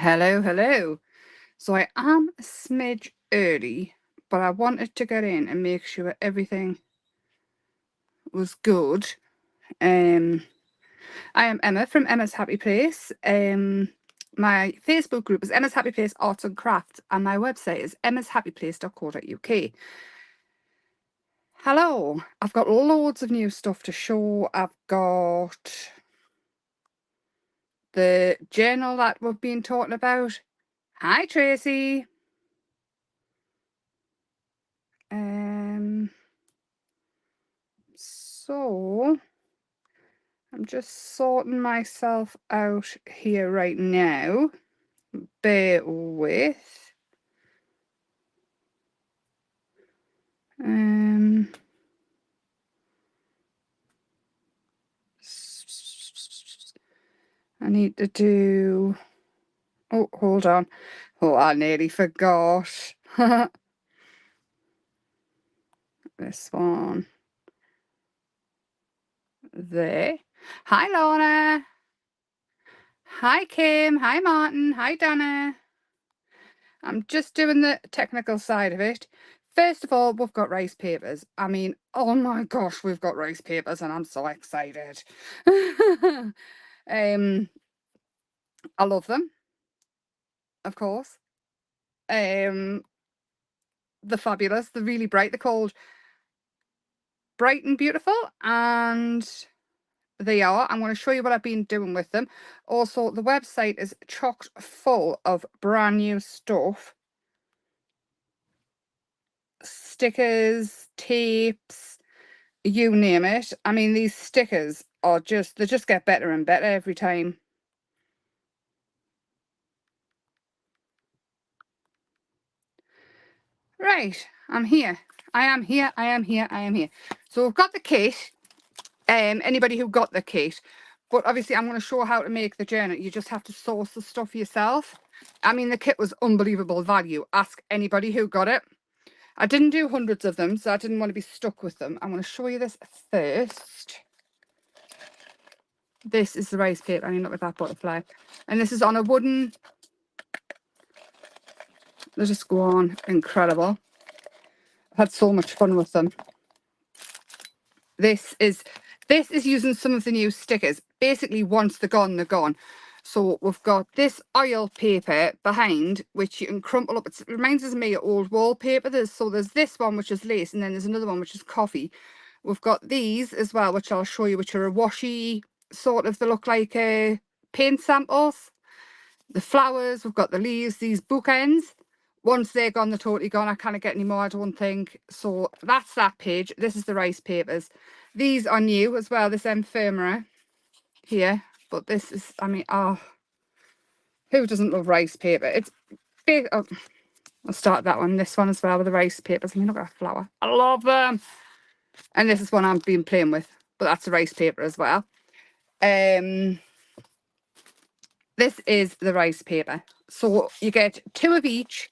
Hello, hello. So I am a smidge early, but I wanted to get in and make sure everything was good. Um, I am Emma from Emma's Happy Place. My Facebook group is Emma's Happy Place Arts and Crafts, and my website is emmashappyplace.co.uk. Hello, I've got loads of new stuff to show. I've got the journal that we've been talking about. Hi, Tracy. So I'm just sorting myself out here right now. Bear with. I need to do. Oh, hold on. Oh, I nearly forgot. This one. There. Hi, Lorna. Hi, Kim. Hi, Martin. Hi, Dana. I'm just doing the technical side of it. First of all, we've got rice papers. I mean, oh my gosh, we've got rice papers and I'm so excited. I love them, of course. They're fabulous. They're really bright. They're called Bright and Beautiful, and they are. I'm going to show you what I've been doing with them. Also, the website is chocked full of brand new stuff. Stickers, tapes, you name it. I mean, these stickers are they just get better and better every time. Right, I'm here. I am here. I am here. I am here. So we've got the kit. Anybody who got the kit, but obviously I'm going to show how to make the journal. You just have to source the stuff yourself. I mean, the kit was unbelievable value. Ask anybody who got it. I didn't do hundreds of them, so I didn't want to be stuck with them. I'm going to show you this first. This is the rice paper. I mean, look at that butterfly. And this is on a wooden. They just go on. Incredible. I've had so much fun with them. This is using some of the new stickers. Basically, once they're gone, they're gone. So we've got this oil paper behind, which you can crumple up. It reminds me of old wallpaper. There's this one, which is lace, and then there's another one, which is coffee. We've got these as well, which I'll show you, which are a washy sort of, they look like paint samples. The flowers, we've got the leaves, these bookends. Once they're gone, they're totally gone. I can't get any more, I don't think. So that's that page. This is the rice papers. These are new as well, this ephemera here. But this is, I mean, oh, who doesn't love rice paper? It's big. Oh, I'll start that one. This one as well with the rice papers. I mean, look at that flower. I love them. And this is one I've been playing with, but that's a rice paper as well. This is the rice paper. So you get 2 of each.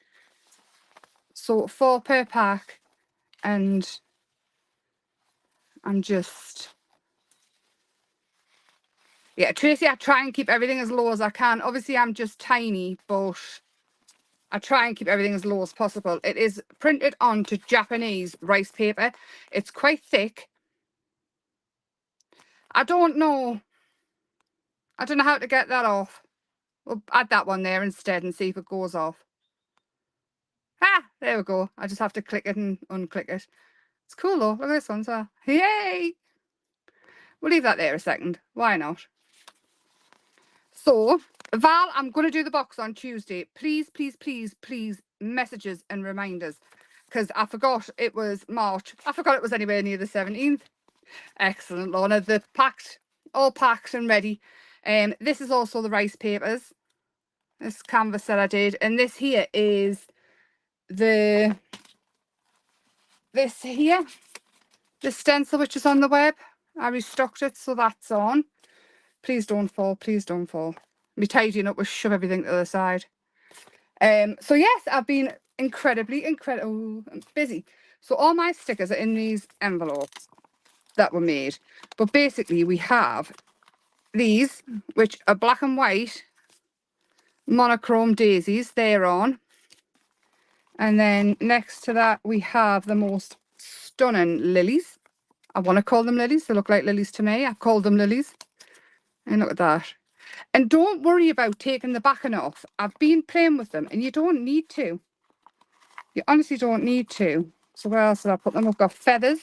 So 4 per pack. And I'm just, yeah, Tracy, I try and keep everything as low as I can. Obviously, I'm just tiny, but I try and keep everything as low as possible. It is printed onto Japanese rice paper. It's quite thick. I don't know how to get that off. We'll add that one there instead and see if it goes off. Ah, there we go. I just have to click it and unclick it. It's cool though. Look at this one as well. Yay! We'll leave that there a second. Why not? So, Val, I'm going to do the box on Tuesday. Please, please, please, please, messages and reminders. Because I forgot it was March. I forgot it was anywhere near the 17th. Excellent, Lorna. They're packed, all packed and ready. This is also the rice papers. This canvas that I did. And this here is this here. The stencil which is on the web. I restocked it, so that's on. Please don't fall. Please don't fall. Me tidying up will shove everything to the side. So yes, I've been incredibly busy. So all my stickers are in these envelopes that were made. But basically we have these, which are black and white. monochrome daisies, they're on. And then next to that, we have the most stunning lilies. I want to call them lilies. They look like lilies to me. I've called them lilies. And look at that. And don't worry about taking the backing off. I've been playing with them and you don't need to. You honestly don't need to. So where else did I put them? We've got feathers.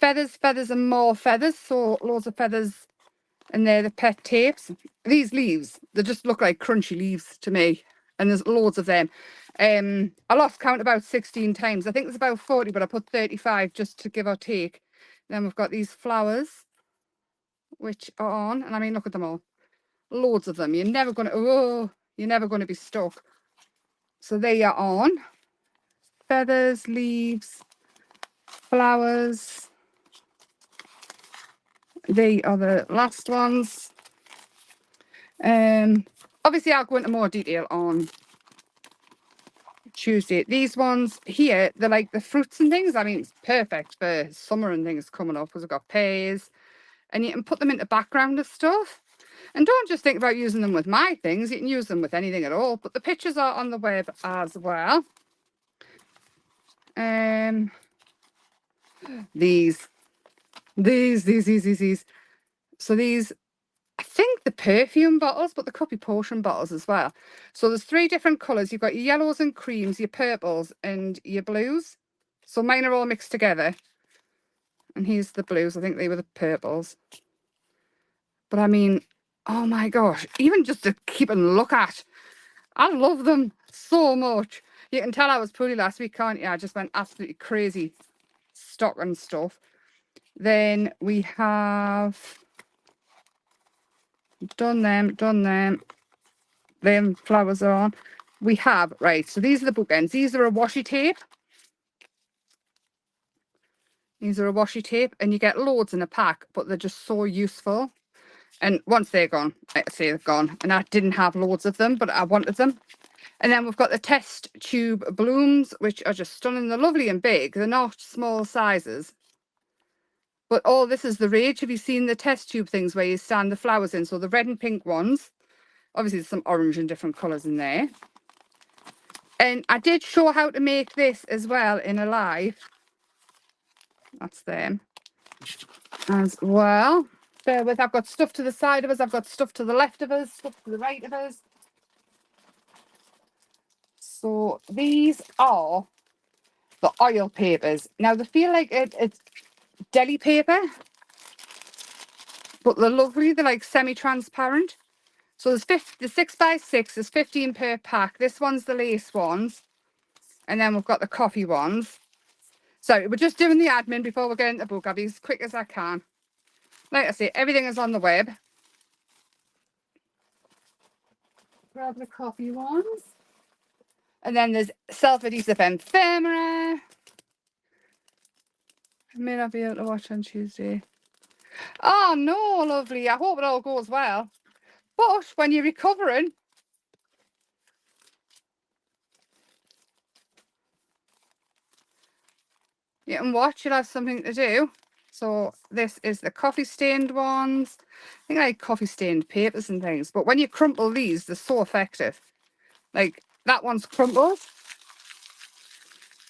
Feathers, feathers and more feathers. So loads of feathers. And they're the pet tapes. These leaves, they just look like crunchy leaves to me. And there's loads of them. I lost count about 16 times. I think there's about 40, but I put 35 just to give or take. Then we've got these flowers, which are on. And I mean, look at them all. Loads of them. You're never going to be stuck. So they are on. Feathers, leaves, flowers. They are the last ones. Obviously, I'll go into more detail on Tuesday. These ones here, they're like the fruits and things. I mean, it's perfect for summer and things coming up because I've got pears. And you can put them into background of stuff. And don't just think about using them with my things. You can use them with anything at all. But the pictures are on the web as well. These. So these, I think the perfume bottles, but there could be potion bottles as well. So there's 3 different colours. You've got your yellows and creams, your purples and your blues. So mine are all mixed together. And here's the blues. I think they were the purples. But I mean, oh my gosh, even just to keep and look at. I love them so much. You can tell I was poorly last week, can't you? I just went absolutely crazy stocking stuff. Then we have done them. Them flowers are on. We have, right, so these are the bookends. These are a washi tape. These are a washi tape, and you get loads in a pack, but they're just so useful. And once they're gone, like I say, they're gone. And I didn't have loads of them, but I wanted them. And then we've got the test tube blooms, which are just stunning. They're lovely and big. They're not small sizes. But all this is the rage. Have you seen the test tube things where you stand the flowers in? So the red and pink ones. Obviously, there's some orange and different colours in there. And I did show how to make this as well in a live. That's them as well. Bear with, I've got stuff to the side of us. I've got stuff to the left of us, stuff to the right of us. So these are the oil papers. Now they feel like it's deli paper, but they're lovely. They're like semi-transparent. So there's the 6x6, there's 15 per pack. This one's the lace ones. And then we've got the coffee ones. So we're just doing the admin before we get into the book. I'll be as quick as I can. Like I say, everything is on the web. Grab the coffee ones. And then there's self-adhesive ephemera. I may not be able to watch on Tuesday. Oh no, lovely. I hope it all goes well. But when you're recovering, you can watch, you'll have something to do. So this is the coffee stained ones. I think I like coffee stained papers and things. But when you crumple these, they're so effective. Like that one's crumpled.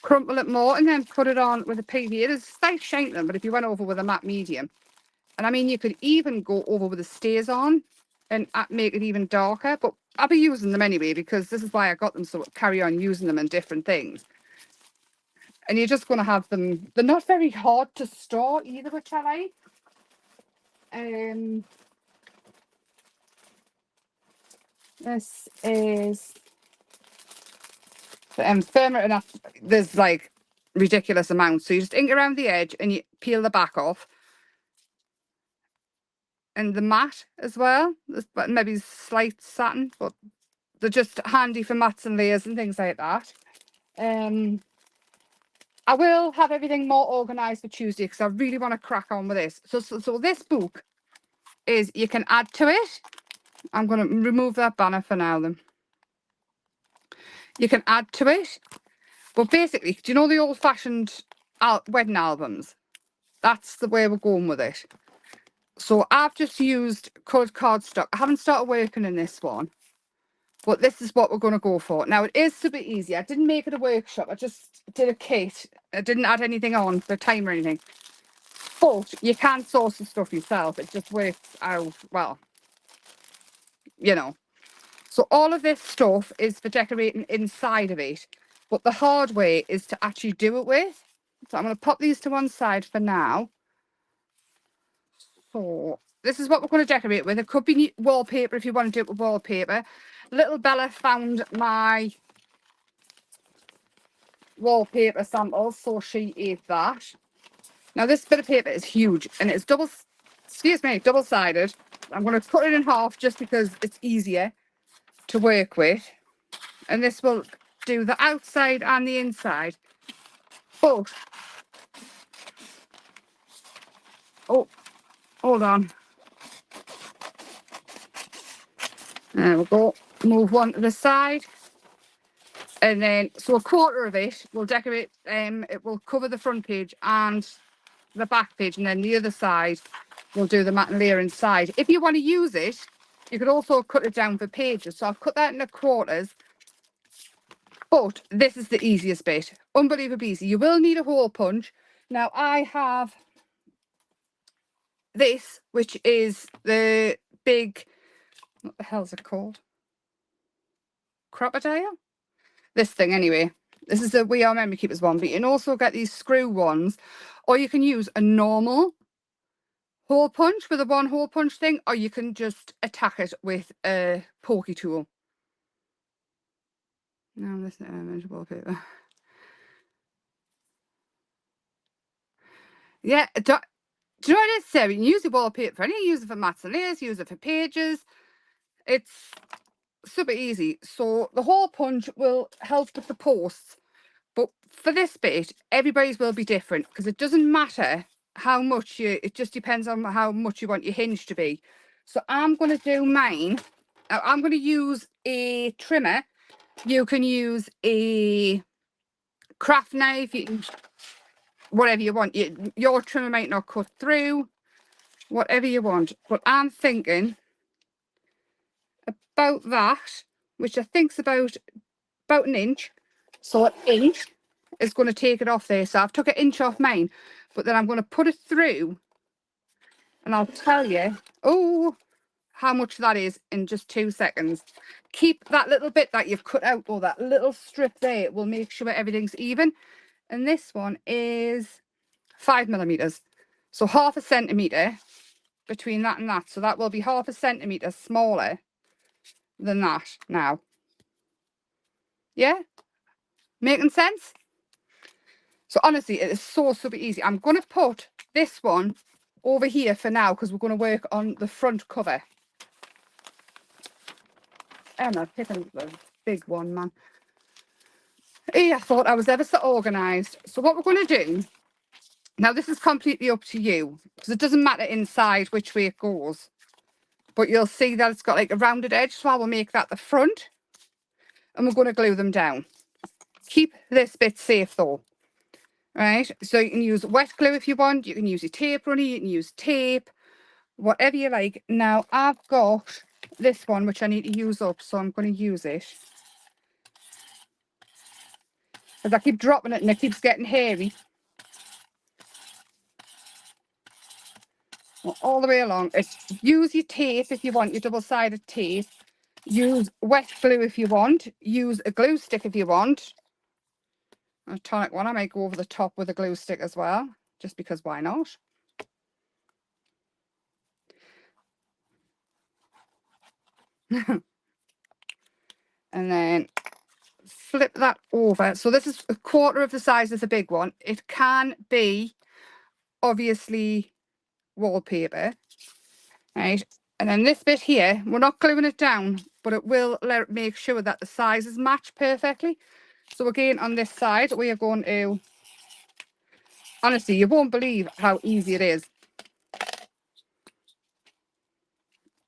Crumple it more and then put it on with a PVA. It's like shiny, but if you went over with a matte medium. And I mean, you could even go over with the stays on and make it even darker. But I'll be using them anyway because this is why I got them. So carry on using them in different things. And you're just going to have them. They're not very hard to store either, which I like. This is the ephemera, and there's like ridiculous amounts. So you just ink around the edge and you peel the back off. And the matte as well. There's maybe slight satin, but they're just handy for mats and layers and things like that. I will have everything more organised for Tuesday because I really want to crack on with this. So this book is, you can add to it. I'm going to remove that banner for now then. You can add to it. But basically, do you know the old-fashioned wedding albums? That's the way we're going with it. So I've just used coloured cardstock. I haven't started working in this one. But this is what we're going to go for. Now, it is super easy. I didn't make it a workshop. I just did a kit. I didn't add anything on for time or anything. But you can source the stuff yourself. It just works out, well, you know. So all of this stuff is for decorating inside of it. But the hard way is to actually do it with. So I'm going to pop these to one side for now. So this is what we're going to decorate with. It could be wallpaper if you want to do it with wallpaper. Little Bella found my wallpaper samples, so she ate that. Now this bit of paper is huge and it's double-sided. I'm going to cut it in half just because it's easier to work with. And this will do the outside and the inside. But, oh, hold on. There we go. Move one to the side. And then, so a quarter of it will decorate, it will cover the front page and the back page. And then the other side will do the matte and layer inside. If you want to use it, you could also cut it down for pages. So I've cut that into quarters. But this is the easiest bit. Unbelievably easy. You will need a hole punch. Now I have this, which is the big, what the hell's it called? Crocodile? This thing anyway. This is the We Are Memory Keepers one, but you can also get these screw ones, or you can use a normal hole punch with a one hole punch thing, or you can just attack it with a pokey tool. No, this is wallpaper. Yeah, do you know what it is, Sarah? You can use the wallpaper for anything. Use it for mats and layers, use it for pages. It's super easy. So the hole punch will help with the posts. But for this bit, everybody's will be different because it doesn't matter how much it just depends on how much you want your hinge to be. So I'm going to do mine. Now I'm going to use a trimmer. You can use a craft knife, you can, whatever you want. Your trimmer might not cut through, whatever you want. But I'm thinking about that, which I think's about an inch. So an inch is going to take it off there. So I've took an inch off mine, but then I'm going to put it through and I'll tell you, how much that is in just 2 seconds. Keep that little bit that you've cut out, or that little strip there. It will make sure everything's even. And this one is 5mm. So 1/2 centimetre between that and that. So that will be 1/2 centimetre smaller than that now. Yeah? Making sense? So honestly, it is so super easy. I'm going to put this one over here for now because we're going to work on the front cover. Emma, picking the big one, man. Hey, I thought I was ever so organised. So what we're going to do, now this is completely up to you because it doesn't matter inside which way it goes. But you'll see that it's got like a rounded edge, so I will make that the front. And we're going to glue them down. Keep this bit safe though. Right, so you can use wet glue if you want. You can use your tape runner, you can use tape, whatever you like. Now I've got this one which I need to use up, so I'm going to use it. Because I keep dropping it and it keeps getting hairy. All the way along. Use your tape if you want, your double-sided tape. Use wet glue if you want. Use a glue stick if you want. A tonic one, I might go over the top with a glue stick as well, just because why not? And then flip that over. So this is 1/4 of the size of the big one. It can be obviously wallpaper, right? And then this bit here, we're not gluing it down, but it will make sure that the sizes match perfectly. So again, on this side, we are going to, honestly, you won't believe how easy it is.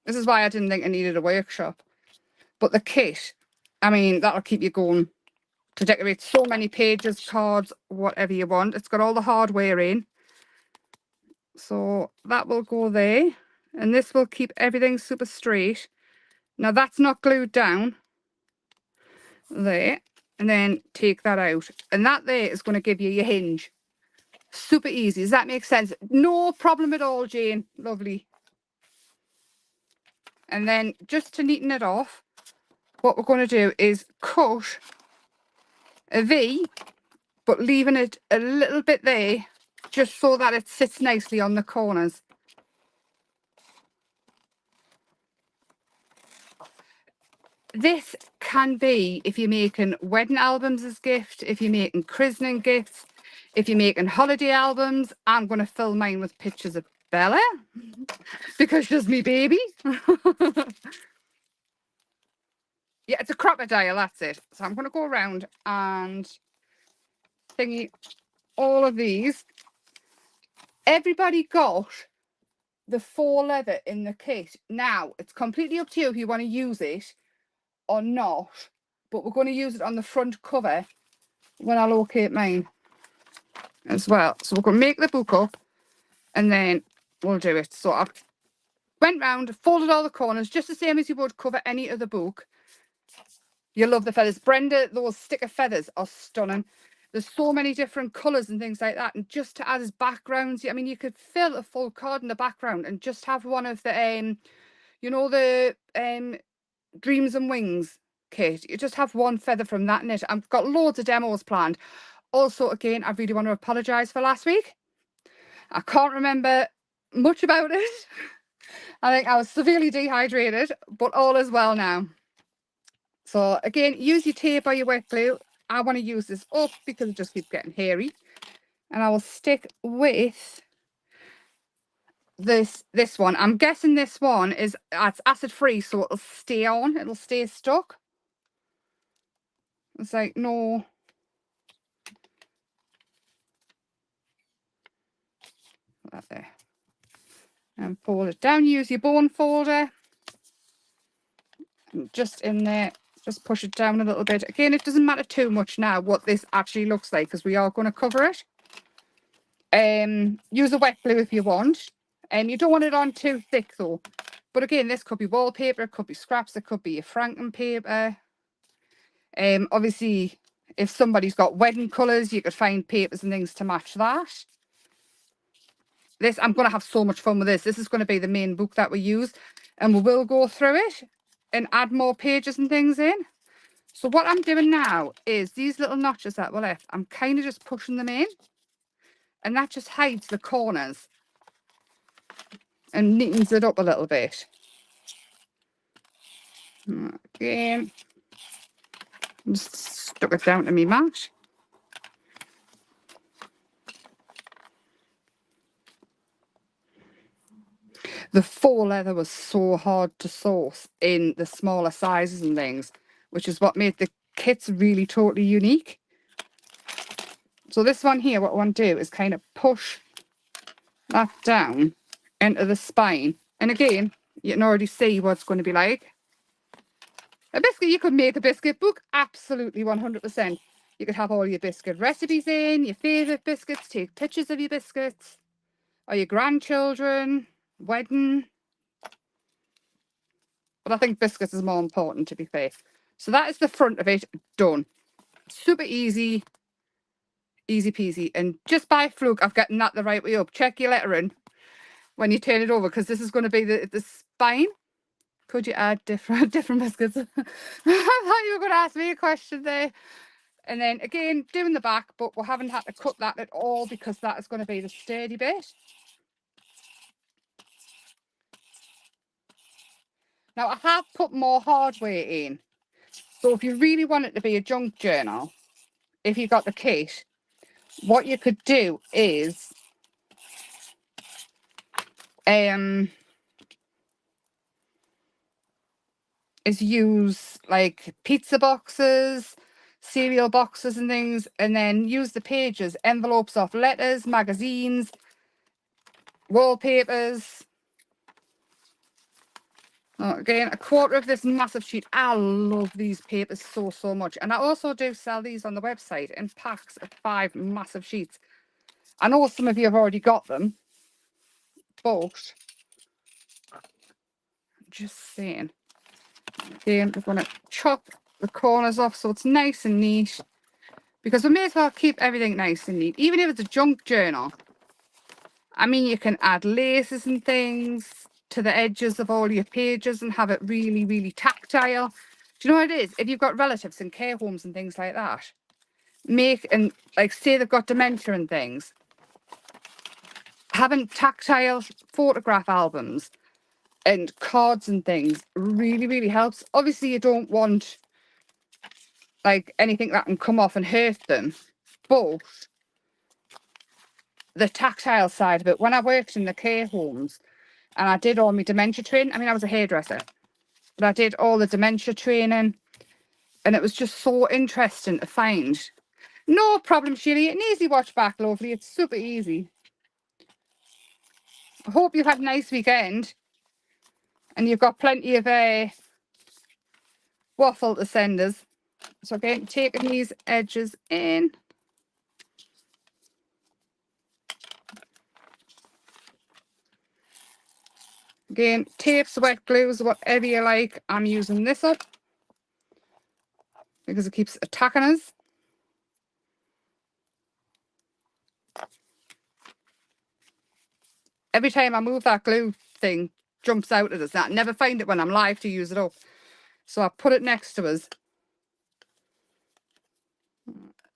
This is why I didn't think I needed a workshop. But the kit, I mean, that'll keep you going to decorate so many pages, cards, whatever you want. It's got all the hardware in. So that will go there. And this will keep everything super straight. Now that's not glued down. there, and then take that out. And that there is going to give you your hinge. Super easy. Does that make sense? No problem at all, Jane. Lovely. And then just to neaten it off, what we're going to do is cut a V, but leaving it a little bit there, just so that it sits nicely on the corners. This can be if you're making wedding albums as gift, if you're making christening gifts, if you're making holiday albums. I'm going to fill mine with pictures of Bella because she's me baby. Yeah, it's a crocodile, that's it. So I'm going to go around and thingy all of these. Everybody got the faux leather in the kit. Now, it's completely up to you if you want to use it or not, but we're going to use it on the front cover when I locate mine as well. So we're going to make the book up and then we'll do it. So I've went round, folded all the corners, just the same as you would cover any other book. You love the feathers. Brenda, those sticker feathers are stunning. There's so many different colours and things like that. And just to add as backgrounds, I mean, you could fill a full card in the background and just have one of the, you know, the Dreams and Wings kit. You just have one feather from that in it. I've got loads of demos planned. Also, again, I really want to apologise for last week. I can't remember much about it. I think I was severely dehydrated, but all is well now. So again, use your tape or your wet glue. I want to use this up because it just keeps getting hairy. And I will stick with this one. I'm guessing this one is it's acid free, so it'll stay on. It'll stay stuck. It's like no. That there. And fold it down. Use your bone folder. And just in there. Just push it down a little bit. Again, it doesn't matter too much now what this actually looks like because we are going to cover it. Use a wet glue if you want. You don't want it on too thick though. But again, this could be wallpaper, it could be scraps, it could be a Franken paper. Obviously, if somebody's got wedding colours, you could find papers and things to match that. This, I'm going to have so much fun with this. This is going to be the main book that we use. And we will go through it and add more pages and things in. So what I'm doing now is these little notches that were left, I'm kind of just pushing them in. And that just hides the corners and neatens it up a little bit. Again, just stuck it down to me mat. The faux leather was so hard to source in the smaller sizes and things, which is what made the kits really totally unique. So this one here, what I want to do is kind of push that down into the spine. And again, you can already see what it's going to be like. A biscuit, you could make a biscuit book, absolutely 100%. You could have all your biscuit recipes in, your favourite biscuits, take pictures of your biscuits, or your grandchildren, wedding. But I think biscuits is more important, to be fair. So that is the front of it done. Super easy, easy peasy. And just by fluke, I've gotten that the right way up. Check your lettering when you turn it over, because this is going to be the spine. Could you add different biscuits? I thought you were going to ask me a question there. And then again, doing the back, but we haven't had to cut that at all because that is going to be the sturdy bit. Now, I have put more hardware in. So if you really want it to be a junk journal, if you got the kit, what you could do is use like pizza boxes, cereal boxes and things, and then use the pages, envelopes of letters, magazines, wallpapers. Oh, again, a quarter of this massive sheet. I love these papers so much. And I also do sell these on the website in packs of 5 massive sheets. I know some of you have already got them, but just saying. Again, we're going to chop the corners off so it's nice and neat, because we may as well keep everything nice and neat, even if it's a junk journal. I mean, you can add laces and things to the edges of all your pages and have it really, really tactile. Do you know what it is? If you've got relatives in care homes and things like that, and like say they've got dementia and things, having tactile photograph albums and cards and things really, really helps. Obviously, you don't want like anything that can come off and hurt them, but the tactile side of it, when I worked in the care homes and I did all my dementia training, I mean, I was a hairdresser, but I did all the dementia training, and it was just so interesting to find. No problem, Shirley. You can easily watch back, lovely. It's super easy. I hope you've had a nice weekend and you've got plenty of waffle to send us. So again, taking these edges in. Again, tapes, wet glues, whatever you like. I'm using this up because it keeps attacking us. Every time I move that glue thing, jumps out at us. I never find it when I'm live to use it up. So I put it next to us.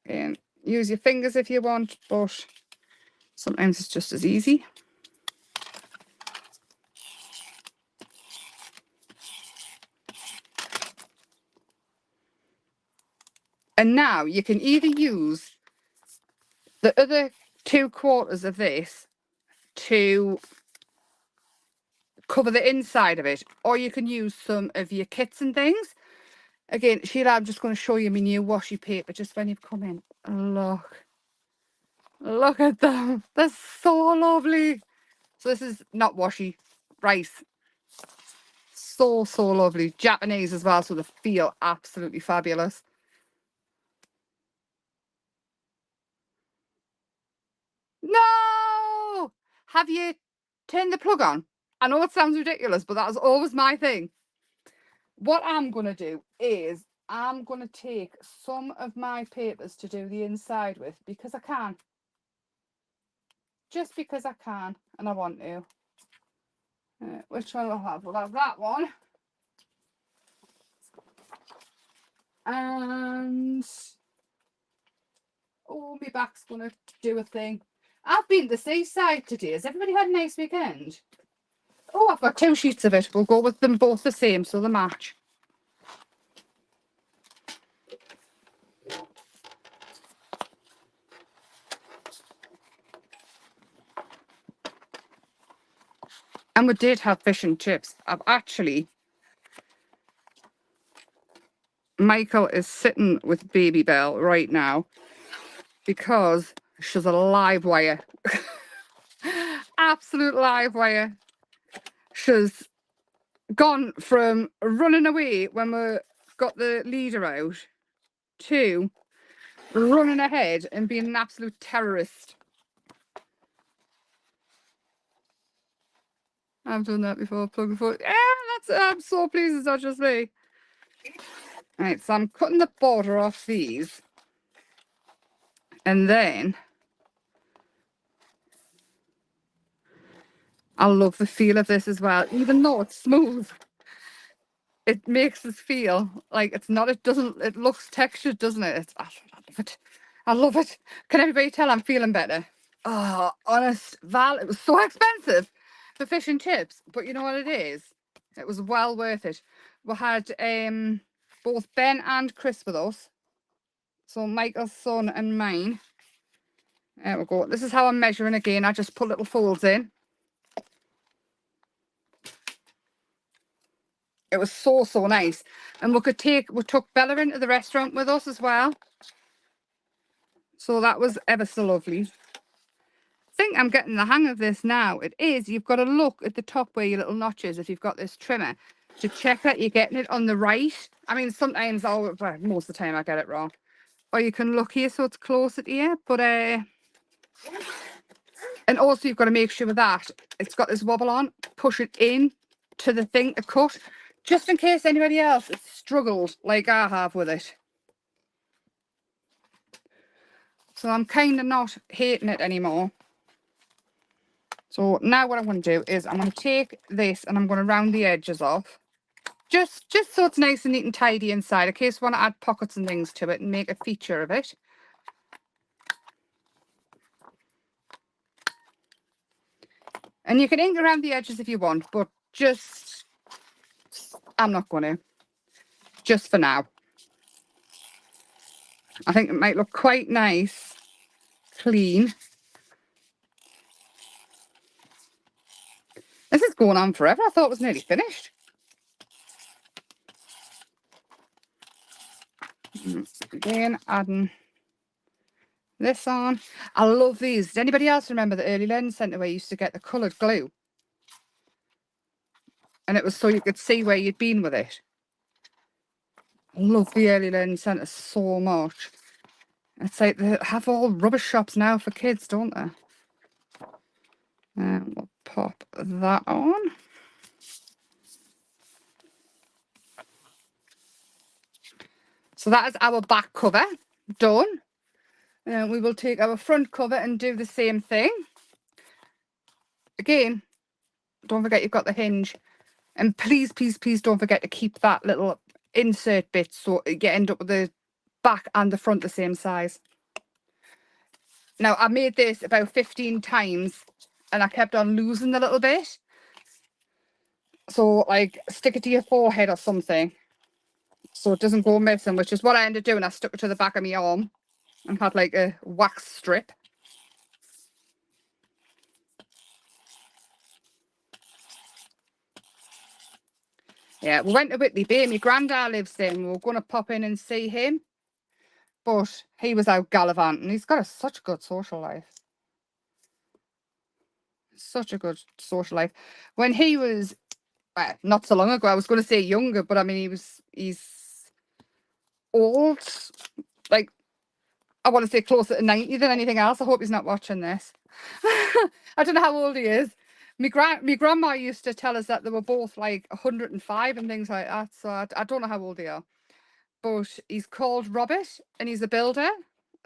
And use your fingers if you want, but sometimes it's just as easy. And now you can either use the other 2/4 of this to cover the inside of it, or you can use some of your kits and things. Again, Sheila, I'm just going to show you my new washi paper just when you've come in. Look at them. They're so lovely. So this is not washi, rice. So lovely. Japanese as well, so they feel absolutely fabulous. No! Have you turned the plug on? I know it sounds ridiculous, but that was always my thing. What I'm going to do is I'm going to take some of my papers to do the inside with because I can. Just because I can and I want to. Which one will I have? We'll have that one. And oh, my back's going to do a thing. I've been to the seaside today. Has everybody had a nice weekend? Oh, I've got 2 sheets of it. We'll go with them both the same so they match. And we did have fish and chips. Michael is sitting with Baby Bell right now because she's a live wire. Absolute live wire. She's gone from running away when we got the leader out to running ahead and being an absolute terrorist. I've done that before, plug and forward. Yeah, I'm so pleased it's not just me. Right, so I'm cutting the border off these. And then I love the feel of this as well. Even though it's smooth, it makes us feel like it's not, it looks textured, doesn't it? I love it. I love it. Can everybody tell I'm feeling better? Oh, honest, Val, it was so expensive for fish and chips, but you know what it is? It was well worth it. We had both Ben and Chris with us. So Michael's son and mine. There we go. This is how I'm measuring again. I just put little folds in. It was so nice. And we took Bella into the restaurant with us as well. So that was ever so lovely. I think I'm getting the hang of this now. It is, you've got to look at the top where your little notch is if you've got this trimmer to check that you're getting it on the right. I mean, sometimes, most of the time I get it wrong. Or you can look here so it's closer to here. But, and also you've got to make sure that it's got this wobble on, push it in to the thing to cut. just in case anybody else has struggled like I have with it. So I'm kind of not hating it anymore. So now what I'm going to do is I'm going to take this and I'm going to round the edges off. Just so it's nice and neat and tidy inside, in case you want to add pockets and things to it and make a feature of it. And you can ink around the edges if you want, but just, I'm not going to. Just for now. I think it might look quite nice, clean. This is going on forever. I thought it was nearly finished. Again, adding this on. I love these. Does anybody else remember the early Learning Centre where you used to get the coloured glue? And it was so you could see where you'd been with it. I love the early Learning Centre so much. It's like they have all rubbish shops now for kids, don't they? And we'll pop that on. So that is our back cover done. And we will take our front cover and do the same thing. Again, don't forget you've got the hinge. And please, please, please don't forget to keep that little insert bit so you end up with the back and the front the same size. Now, I made this about 15 times and I kept on losing the little bit. So, like, stick it to your forehead or something so it doesn't go missing, which is what I ended up doing. I stuck it to the back of my arm and had like a wax strip. Yeah, we went to Whitley Bay. My granddad lives there and we were going to pop in and see him. But he was out gallivanting. He's got such a good social life. Such a good social life. When he was, not so long ago, I was going to say younger, but I mean, he's old. Like, I want to say closer to 90 than anything else. I hope he's not watching this. I don't know how old he is. My grandma used to tell us that they were both like 105 and things like that. So I don't know how old they are. But he's called Robert and he's a builder.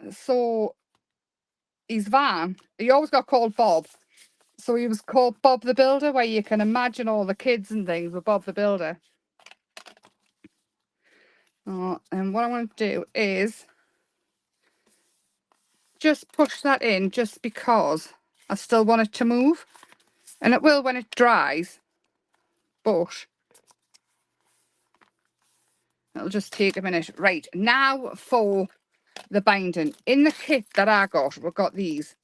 So his van, he always got called Bob. So he was called Bob the Builder, where you can imagine all the kids and things with Bob the Builder. And what I want to do is just push that in just because I still want it to move. And it will when it dries, but it'll just take a minute. Right, now for the binding. In the kit that I got, we've got these.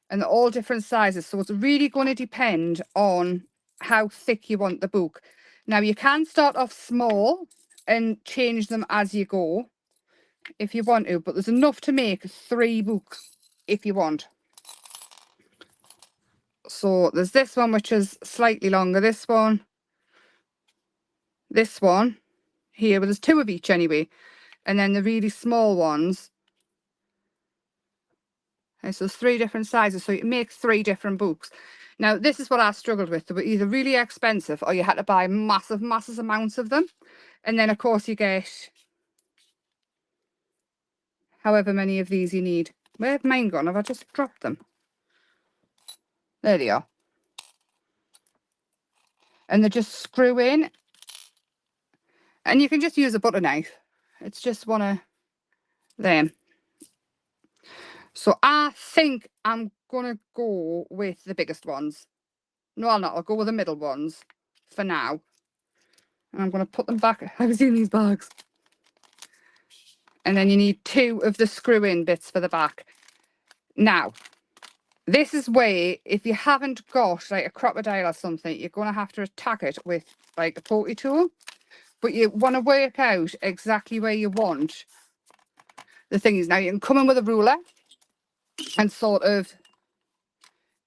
And they're all different sizes. So it's really going to depend on how thick you want the book. Now, you can start off small and change them as you go if you want to. But there's enough to make 3 books if you want. So there's this one, which is slightly longer. This one here, but there's 2 of each anyway. And then the really small ones. Okay, so there's 3 different sizes. So you make 3 different books. Now, this is what I struggled with. They were either really expensive or you had to buy massive amounts of them. And then, of course, you get however many of these you need. Where have mine gone? Have I just dropped them? There they are. And they just screw in. And you can just use a butter knife. It's just one of them. So I think I'm going to go with the biggest ones. No, I'll not. I'll go with the middle ones for now. And I'm going to put them back. Have you seen these bags? And then you need 2 of the screw-in bits for the back. Now, this is where, if you haven't got like a crocodile or something, you're going to have to attack it with like a pokey tool. But you want to work out exactly where you want the things. Now, you can come in with a ruler and sort of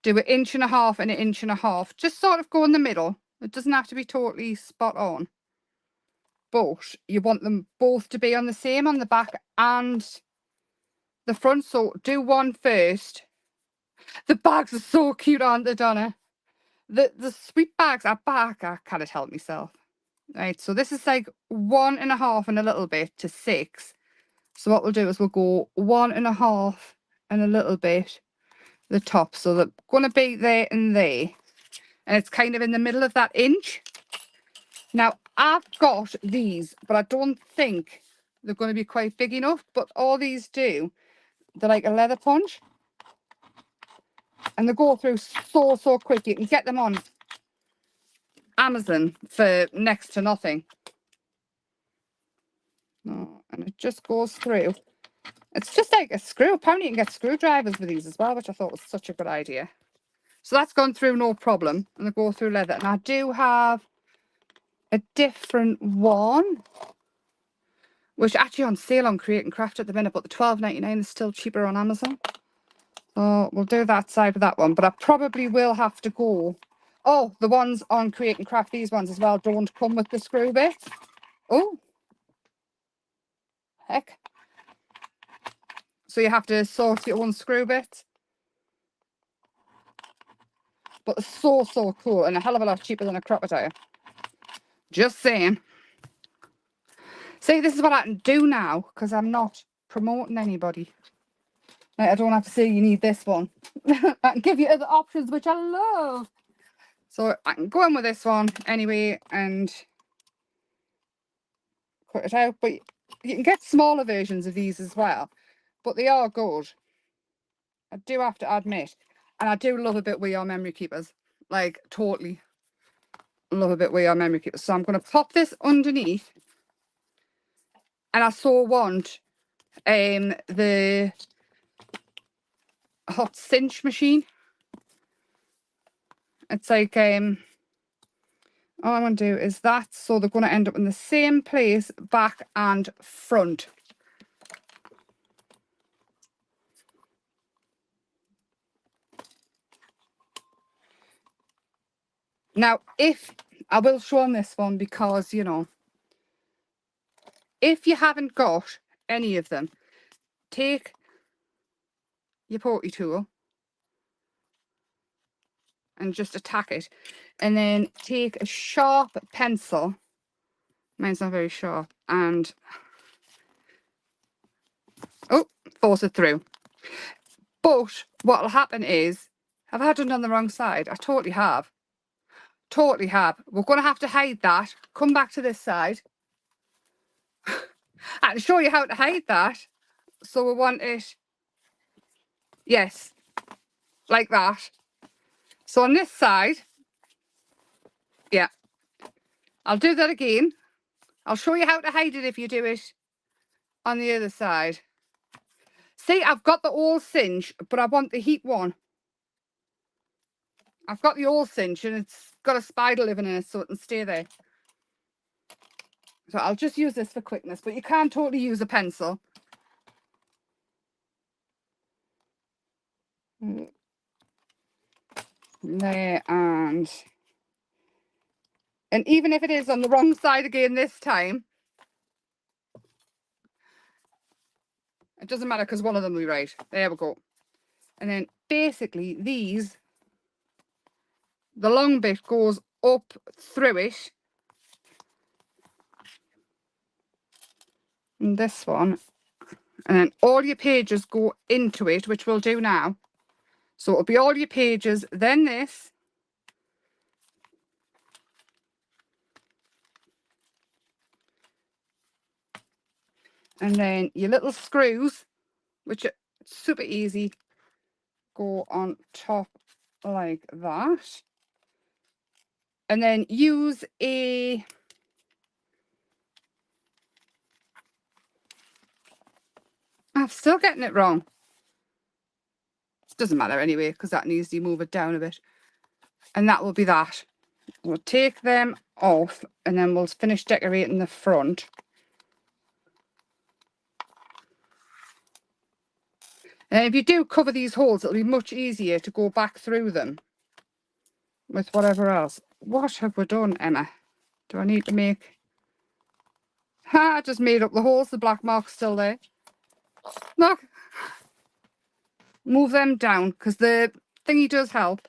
do 1.5 inches and 1.5 inches. Just sort of go in the middle. It doesn't have to be totally spot on. But you want them both to be on the same on the back and the front. So do one first. The bags are so cute, aren't they, Donna? The sweet bags are back. I can't help myself. Right, so this is like 1.5 and a little bit to 6. So what we'll do is we'll go 1.5 and a little bit the top. So they're going to be there and there. And it's kind of in the middle of that inch. Now, I've got these, but I don't think they're going to be quite big enough. But all these do, they're like a leather punch. And they go through so quick. You can get them on Amazon for next to nothing. Oh, and it just goes through. It's just like a screw. Apparently you can get screwdrivers with these as well, which I thought was such a good idea. So that's gone through no problem. And they go through leather. And I do have a different one, which is actually on sale on Create and Craft at the minute, but the $12.99 is still cheaper on Amazon. So we'll do that side with that one. But I probably will have to go. Oh, the ones on Create and Craft, these ones as well, don't come with the screw bit. Oh, heck. So you have to source your own screw bits. But it's so cool and a hell of a lot cheaper than a crocodile. Just saying. See, this is what I can do now because I'm not promoting anybody. Like, I don't have to say you need this one. I can give you other options, which I love. So I can go in with this one anyway and cut it out. But you can get smaller versions of these as well. But they are good. I do have to admit. And I do love a bit We Are Memory Keepers. Like, totally love a bit We Are Memory Keepers. So I'm going to pop this underneath. And I so want the hot cinch machine. It's like all I want to do is that, so they're going to end up in the same place back and front. Now, if I will show on this one because, you know, if you haven't got any of them, take your pokey tool and just attack it, and then take a sharp pencil. Mine's not very sharp, and oh, force it through. But what will happen is, have I done it on the wrong side? I totally have. Totally have. We're going to have to hide that. Come back to this side. I can show you how to hide that. So we want it, yes, like that. So on this side, yeah, I'll do that again. I'll show you how to hide it if you do it on the other side. See, I've got the all cinch, but I want the heat one. I've got the all cinch and it's got a spider living in it so it can stay there. So I'll just use this for quickness, but you can totally use a pencil. There, and even if it is on the wrong side again this time, it doesn't matter because one of them will be right. There we go. And then basically these, the long bit goes up through it. And this one. And then all your pages go into it, which we'll do now. So it'll be all your pages, then this. And then your little screws, which are super easy, go on top like that. And then use a I'm still getting it wrong. It doesn't matter anyway, because that needs to move it down a bit. And that will be that. We'll take them off and then we'll finish decorating the front. And if you do cover these holes, it'll be much easier to go back through them with whatever else. What have we done, Emma? Do I need to make... Ha! I just made up the holes. The black mark's still there. Look. Move them down because the thingy does help.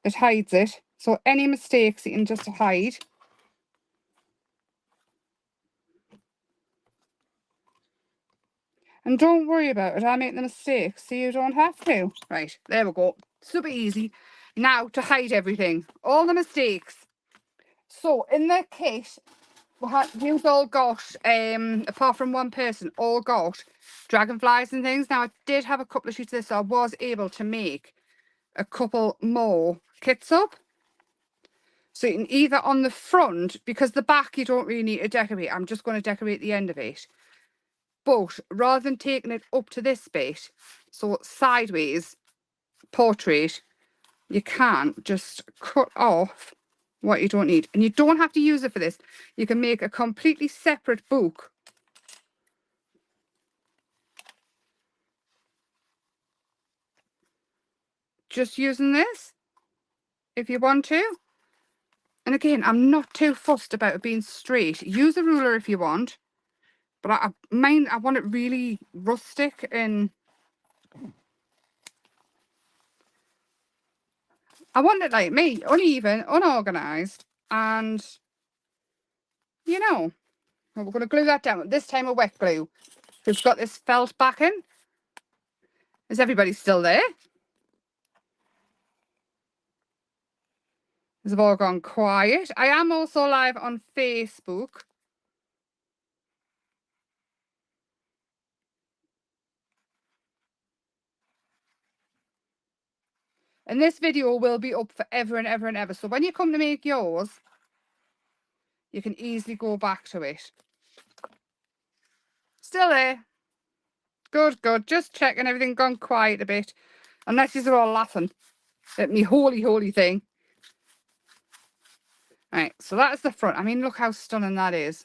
It hides it. So any mistakes you can just hide. And don't worry about it. I make the mistakes, so you don't have to. Right, there we go. Super easy. Now to hide everything. All the mistakes. So in the kit, you've all got, apart from one person, all got dragonflies and things. Now I did have a couple of sheets of this, so I was able to make a couple more kits up. So you can either on the front, because the back you don't really need to decorate. I'm just going to decorate the end of it. But rather than taking it up to this bit, so sideways, portrait, you can just cut off what you don't need. And you don't have to use it for this. You can make a completely separate book. Just using this, if you want to. And again, I'm not too fussed about it being straight. Use a ruler if you want. But I want it really rustic and I want it like me, uneven, unorganised, and you know, well, we're going to glue that down. This time with wet glue. We've got this felt backing. Is everybody still there? They've all gone quiet. I am also live on Facebook. And this video will be up forever and ever and ever. So when you come to make yours, you can easily go back to it. Still there. Good, good. Just checking everything gone quiet a bit. Unless you're all laughing at me holy thing. Right, so that's the front. I mean, look how stunning that is.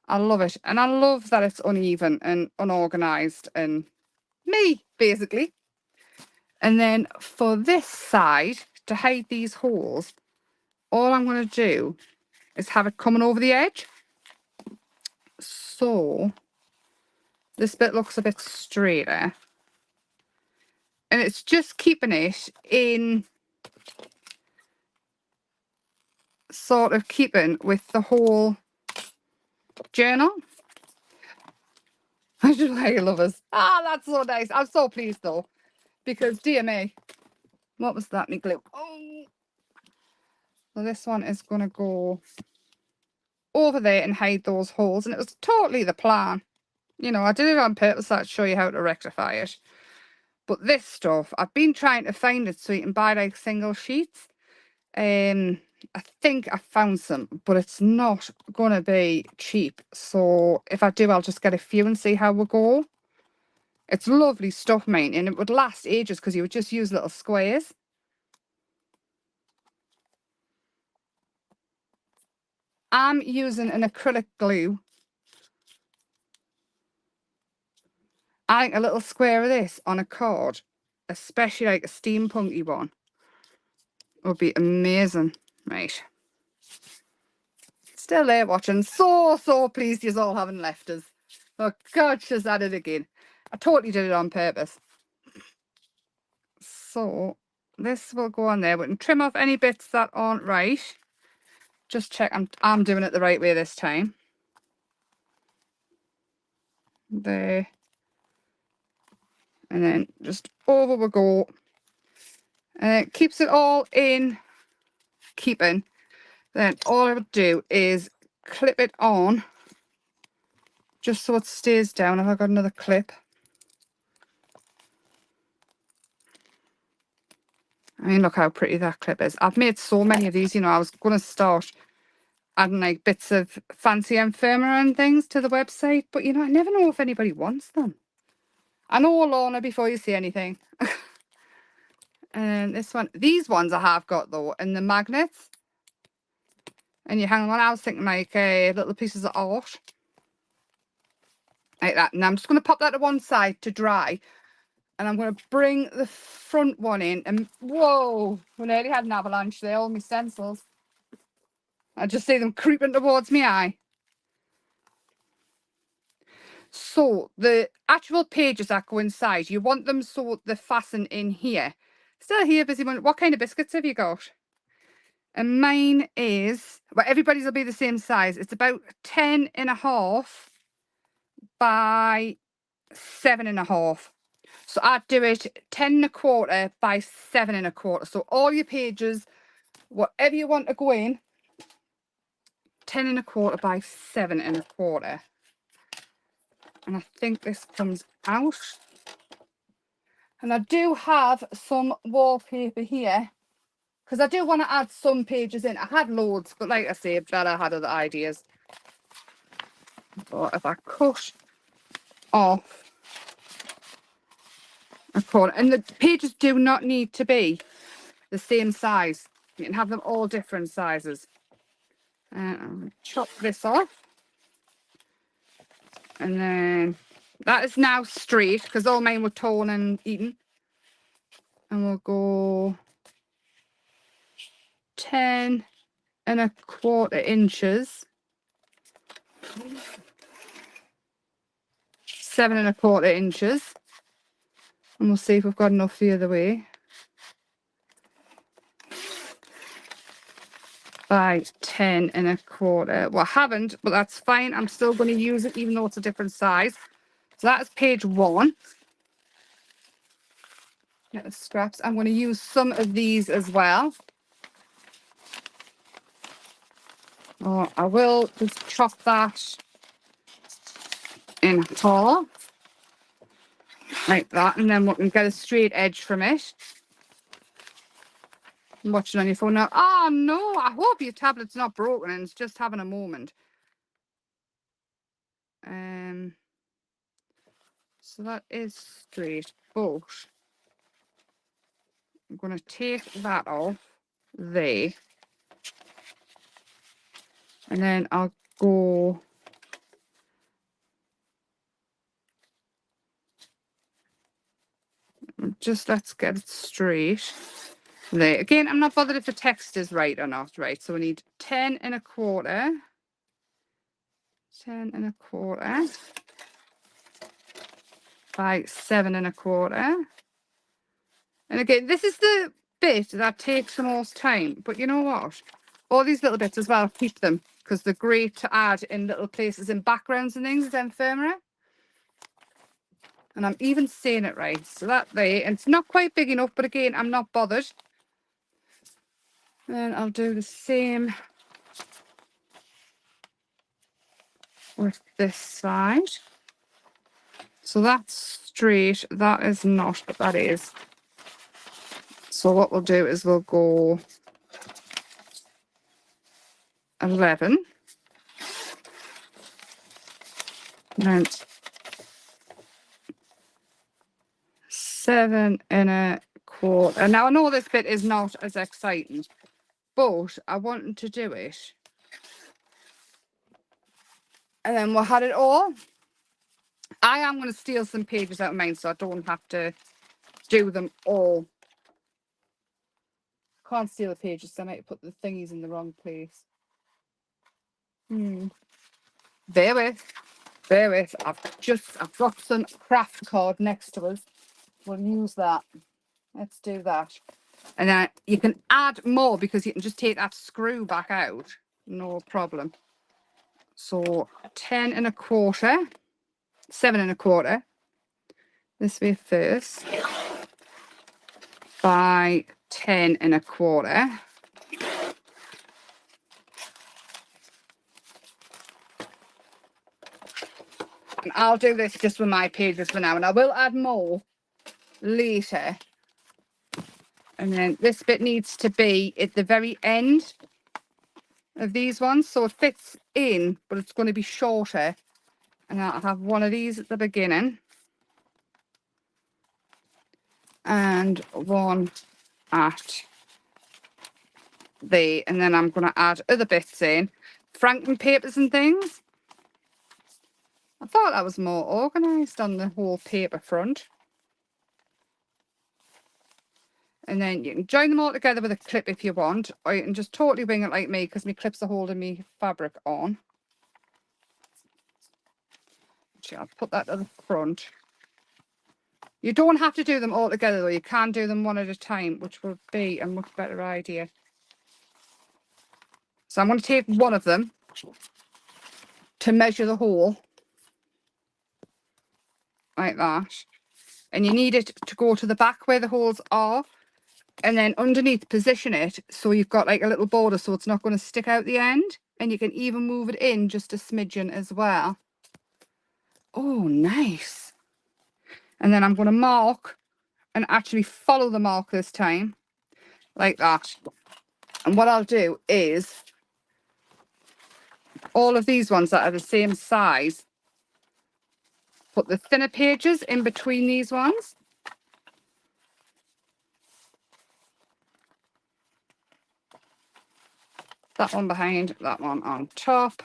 I love it. And I love that it's uneven and unorganised and me, basically. And then for this side, to hide these holes, all I'm going to do is have it coming over the edge. So this bit looks a bit straighter. And it's just keeping it in sort of keeping with the whole journal. I should like lovers. Ah, that's so nice. I'm so pleased though. Because dear me, what was that, me glue? Oh, so this one is going to go over there and hide those holes. And it was totally the plan. You know, I did it on purpose so I'd show you how to rectify it. But this stuff, I've been trying to find it so you can buy like single sheets. I think I found some, but it's not going to be cheap. So if I do, I'll just get a few and see how we go. It's lovely stuff, mate, and it would last ages because you would just use little squares. I'm using an acrylic glue. I think a little square of this on a card, especially like a steampunky one, would be amazing. Right. Still there watching. So pleased you all haven't left us. Oh God, she's at it again. I totally did it on purpose. So this will go on there. We can trim off any bits that aren't right. Just check I'm doing it the right way this time. There. And then just over we go. And it keeps it all in keeping. Then all I would do is clip it on just so it stays down. Have I got another clip? I mean, look how pretty that clip is. I've made so many of these, you know, I was going to start adding like bits of fancy ephemera and things to the website, but you know, I never know if anybody wants them. I know, Lorna, before you say anything. And this one, these ones I have got though, and the magnets. And you hang them on. I was thinking like little pieces of art. Like that. And I'm just going to pop that to one side to dry. And I'm going to bring the front one in. And whoa, we nearly had an avalanche there, all my stencils. I just see them creeping towards me eye. So the actual pages that go inside, you want them so they fasten in here. Still here, busy one. What kind of biscuits have you got? And mine is, well, everybody's will be the same size. It's about 10.5 by 7.5. So I'd do it 10.25 by 7.25. So all your pages, whatever you want to go in, 10.25 by 7.25. And I think this comes out. And I do have some wallpaper here, because I do want to add some pages in. I had loads, but like I say, Bella had other ideas. But if I cut off a corner, and the pages do not need to be the same size. You can have them all different sizes. I'll chop this off. And then that is now straight, because all mine were torn and eaten. And we'll go 10.25 inches. 7.25 inches. And we'll see if we've got enough the other way. By 10.25. Well, I haven't, but that's fine. I'm still going to use it even though it's a different size. So that is page 1. Get the scraps. I'm going to use some of these as well. Oh, I will just chop that in half. Like that. And then we can get a straight edge from it. I'm watching on your phone now. Oh, no. I hope your tablet's not broken and it's just having a moment. So that is straight, but I'm going to take that off there. And then I'll go just, let's get it straight there. Again, I'm not bothered if the text is right or not, right? So we need 10.25. 10.25 by 7.25. And again, this is the bit that takes the most time. But you know what? All these little bits as well, keep them, because they're great to add in little places in backgrounds and things, as ephemera. And I'm even saying it right. So that there, and it's not quite big enough, but again, I'm not bothered. And then I'll do the same with this side. So that's straight. That is not, but that is. So what we'll do is we'll go 11. And 7.25. Now I know this bit is not as exciting, but I wanted to do it. And then we'll have it all. I am going to steal some pages out of mine so I don't have to do them all. Can't steal the pages, so I might put the thingies in the wrong place. Bear with. I've got some craft card next to us. We'll use that. Let's do that. And then you can add more because you can just take that screw back out. No problem. So 10.25, 7.25. This way first. By 10.25. And I'll do this just with my pages for now, and I will add more later. And then this bit needs to be at the very end of these ones, so it fits in, but it's going to be shorter. And I'll have one of these at the beginning and one at there, and then I'm going to add other bits in, franking papers and things. I thought that was more organised on the whole paper front. And then you can join them all together with a clip if you want, or you can just totally wing it like me because my clips are holding me fabric on. Actually, I'll put that at the front. You don't have to do them all together though. You can do them one at a time, which will be a much better idea. So I'm going to take one of them to measure the hole. Like that. And you need it to go to the back where the holes are. And then underneath, position it so you've got like a little border so it's not going to stick out the end. And you can even move it in just a smidgen as well. Oh, nice. And then I'm going to mark and actually follow the mark this time. Like that. And what I'll do is all of these ones that are the same size, put the thinner pages in between these ones. That one behind, that one on top.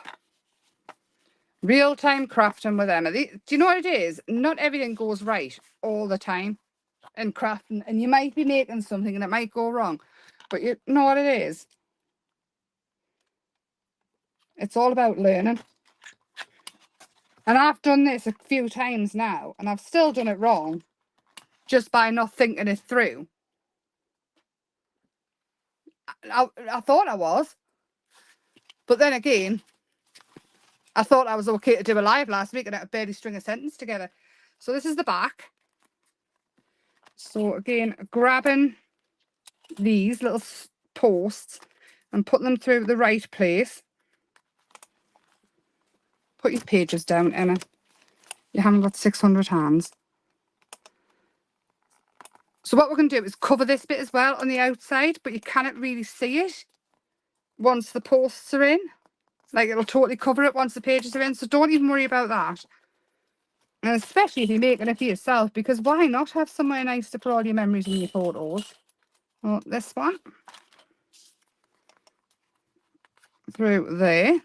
Real-time crafting with Emma. Do you know what it is? Not everything goes right all the time in crafting. And you might be making something and it might go wrong. But you know what it is? It's all about learning. And I've done this a few times now. And I've still done it wrong. Just by not thinking it through. I thought I was. But then again, I thought I was okay to do a live last week and I could barely string a sentence together. So this is the back. So again, grabbing these little posts and put them through the right place. Put your pages down, Emma. You haven't got 600 hands. So what we're going to do is cover this bit as well on the outside, but you cannot really see it once the posts are in. Like it'll totally cover it once the pages are in, so don't even worry about that. And especially if you're making it for yourself, because why not have somewhere nice to put all your memories and your photos? Well, this one. Through there.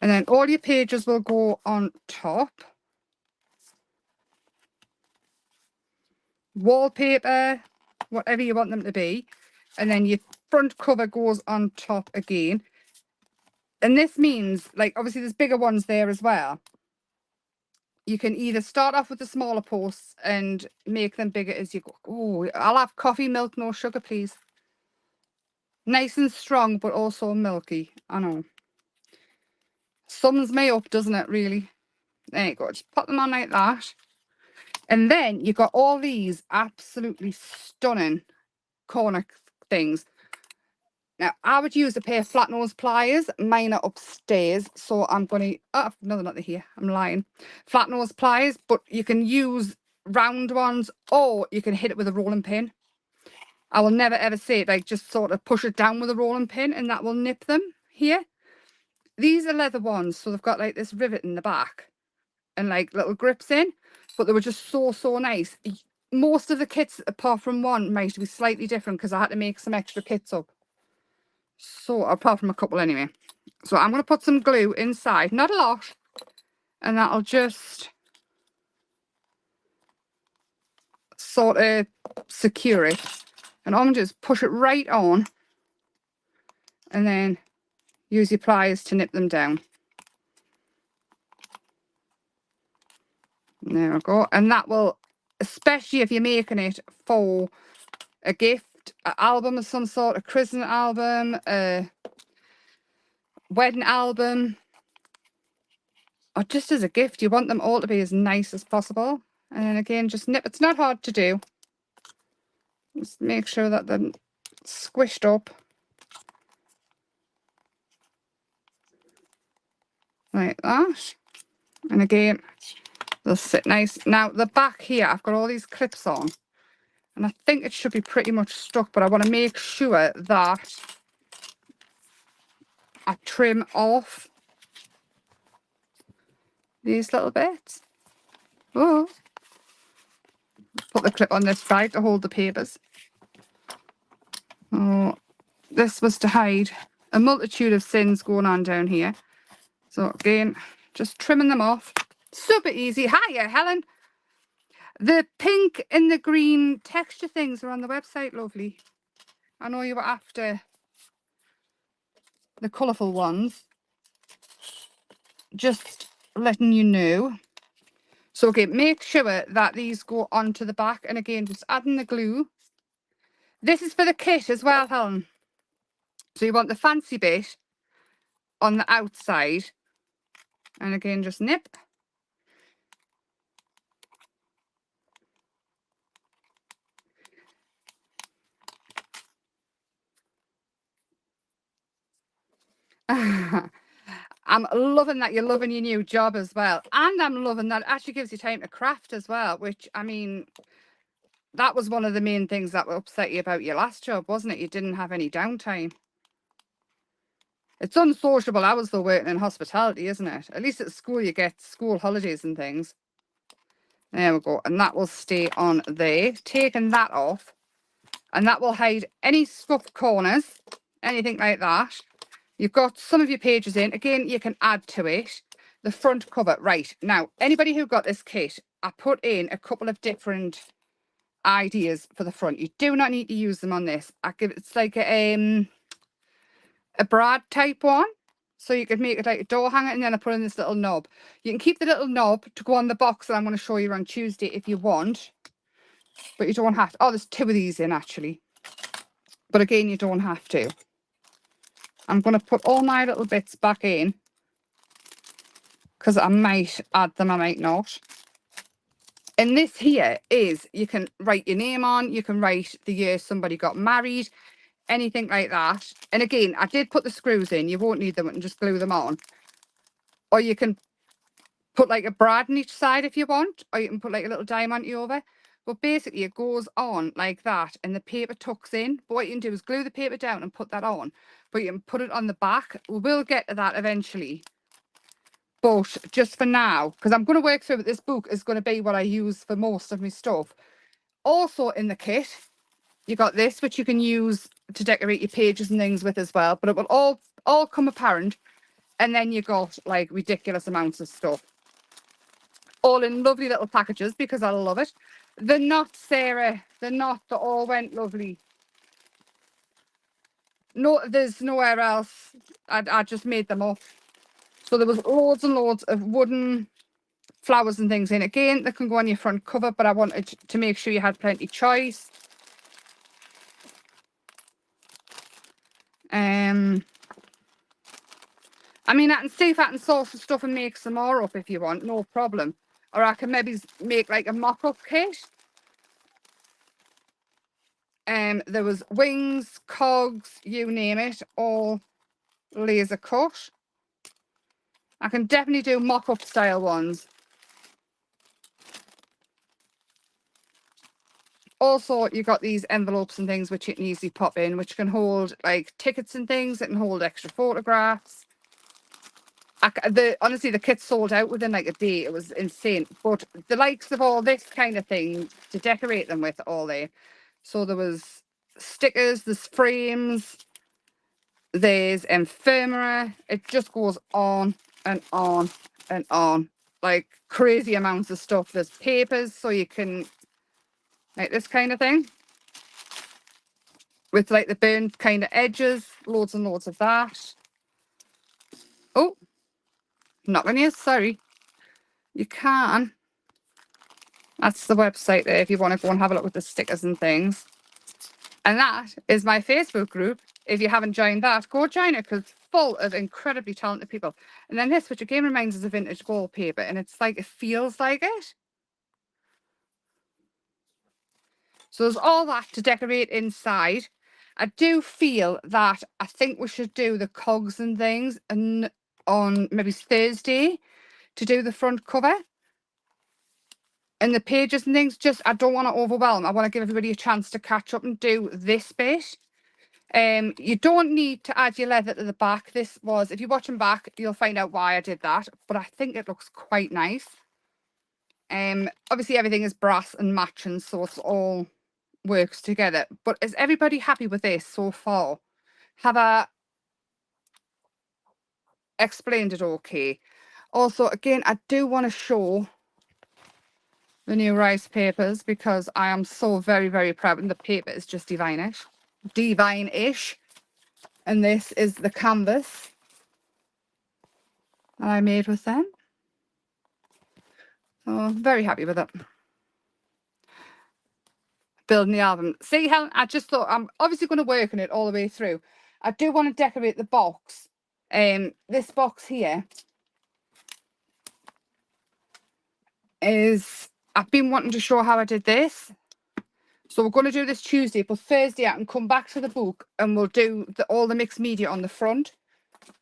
And then all your pages will go on top. Wallpaper, whatever you want them to be. And then your front cover goes on top again. And this means, like, obviously there's bigger ones there as well. You can either start off with the smaller posts and make them bigger as you go. Oh, I'll have coffee, milk, no sugar, please. Nice and strong, but also milky. I know. Sums me up, doesn't it, really? There you go. Just put them on like that. And then you've got all these absolutely stunning corner things. Now, I would use a pair of flat nose pliers. Mine are upstairs, so I'm going to... Oh, no, they're not here. I'm lying. Flat nose pliers, but you can use round ones or you can hit it with a rolling pin. I will never, ever say it, like, just sort of push it down with a rolling pin and that will nip them here. These are leather ones, so they've got, like, this rivet in the back and, like, little grips in, but they were just so, so nice. Most of the kits, apart from one, might be slightly different because I had to make some extra kits up. So, apart from a couple anyway. So I'm going to put some glue inside, not a lot, and that'll just sort of secure it. And I'm just push it right on and then use your pliers to nip them down. There we go. And that will, especially if you're making it for a gift, an album of some sort, a christening album, a wedding album, or just as a gift, you want them all to be as nice as possible. And then again, just nip. It's not hard to do. Just make sure that they're squished up. Like that. And again, they'll sit nice. Now, the back here, I've got all these clips on. And I think it should be pretty much stuck, but I want to make sure that I trim off these little bits. Oh. Put the clip on this side to hold the papers. Oh, this was to hide a multitude of sins going on down here. So again, just trimming them off. Super easy. Hiya, Helen. The pink and the green texture things are on the website, lovely. I know you were after the colourful ones. Just letting you know. So again, make sure that these go onto the back, and again, just adding the glue. This is for the kit as well, Helen. So you want the fancy bit on the outside, and again, just nip. I'm loving that you're loving your new job as well. And I'm loving that it actually gives you time to craft as well, which, I mean, that was one of the main things that upset you about your last job, wasn't it? You didn't have any downtime. It's unsociable hours though, working in hospitality, isn't it? At least at school you get school holidays and things. There we go. And that will stay on there. Taking that off. And that will hide any scuffed corners, anything like that. You've got some of your pages in. Again, you can add to it. The front cover. Right. Now, anybody who got this kit, I put in a couple of different ideas for the front. You do not need to use them on this. It's like a brad type one. So you could make it like a door hanger, and then I put in this little knob. You can keep the little knob to go on the box that I'm going to show you on Tuesday if you want. But you don't have to. Oh, there's two of these in actually. But again, you don't have to. I'm going to put all my little bits back in, because I might add them, I might not. And this here is, you can write your name on, you can write the year somebody got married, anything like that. And again, I did put the screws in. You won't need them and just glue them on. Or you can put like a brad on each side if you want, or you can put like a little diamond over. But basically it goes on like that and the paper tucks in. But what you can do is glue the paper down and put that on. But you can put it on the back. We will get to that eventually. But just for now, because I'm going to work through it, this book is going to be what I use for most of my stuff. Also in the kit, you got this, which you can use to decorate your pages and things with as well. But it will all come apparent. And then you got like ridiculous amounts of stuff. All in lovely little packages because I love it. They're not, Sarah. They're not. They all went lovely. No, there's nowhere else. I just made them up. So there was loads and loads of wooden flowers and things in. Again, they can go on your front cover, but I wanted to make sure you had plenty choice. I mean, I can see if I can source the stuff and make some more up if you want, no problem. Or I can maybe make like a mock-up kit. There was wings, cogs, you name it, all laser cut. I can definitely do mock-up style ones. Also, you've got these envelopes and things which you can easily pop in, which can hold like tickets and things. It can hold extra photographs. Honestly, the kit sold out within like a day. It was insane. But the likes of all this kind of thing to decorate them with all there. So there was stickers, there's frames, there's ephemera. It just goes on and on and on. Like crazy amounts of stuff. There's papers, so you can like this kind of thing. With like the burnt kind of edges. Loads and loads of that. Oh, not on you, sorry. You can. That's the website there if you want to go and have a look with the stickers and things. And that is my Facebook group. If you haven't joined that, go join it because it's full of incredibly talented people. And then this, which again reminds us of vintage wallpaper, and it's like, it feels like it. So there's all that to decorate inside. I do feel that I think we should do the cogs and things and on maybe Thursday to do the front cover. And the pages and things, just, I don't want to overwhelm. I want to give everybody a chance to catch up and do this bit. You don't need to add your leather to the back. This was, if you're watching back, you'll find out why I did that. But I think it looks quite nice. Obviously everything is brass and matching, so it's all works together. But is everybody happy with this so far? Have I explained it okay? Also, again, I do want to show the new rice papers because I am so very, very proud. And the paper is just divine-ish. Divine-ish. And this is the canvas that I made with them. So I'm very happy with it. Building the album. See, Helen, I just thought I'm obviously going to work on it all the way through. I do want to decorate the box. This box here is, I've been wanting to show how I did this. So we're going to do this Tuesday, but Thursday I can come back to the book and we'll do all the mixed media on the front.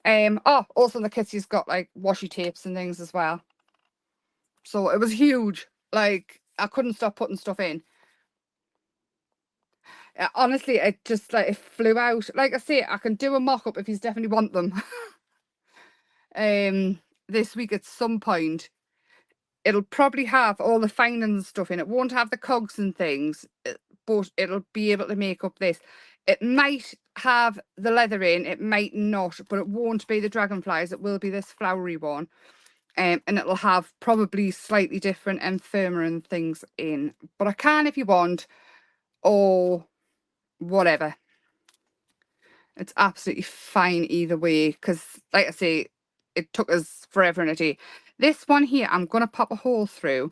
Also the kitty's got like washi tapes and things as well. So it was huge. Like, I couldn't stop putting stuff in. Honestly, it just like it flew out. Like I say, I can do a mock-up if you definitely want them. This week at some point. It'll probably have all the findings and stuff in it. Won't have the cogs and things, but it'll be able to make up this. It might have the leather in, it might not, but it won't be the dragonflies. It will be this flowery one. And it'll have probably slightly different and firmer and things in. But I can if you want, or whatever. It's absolutely fine either way, because like I say, it took us forever and a day. This one here, I'm going to pop a hole through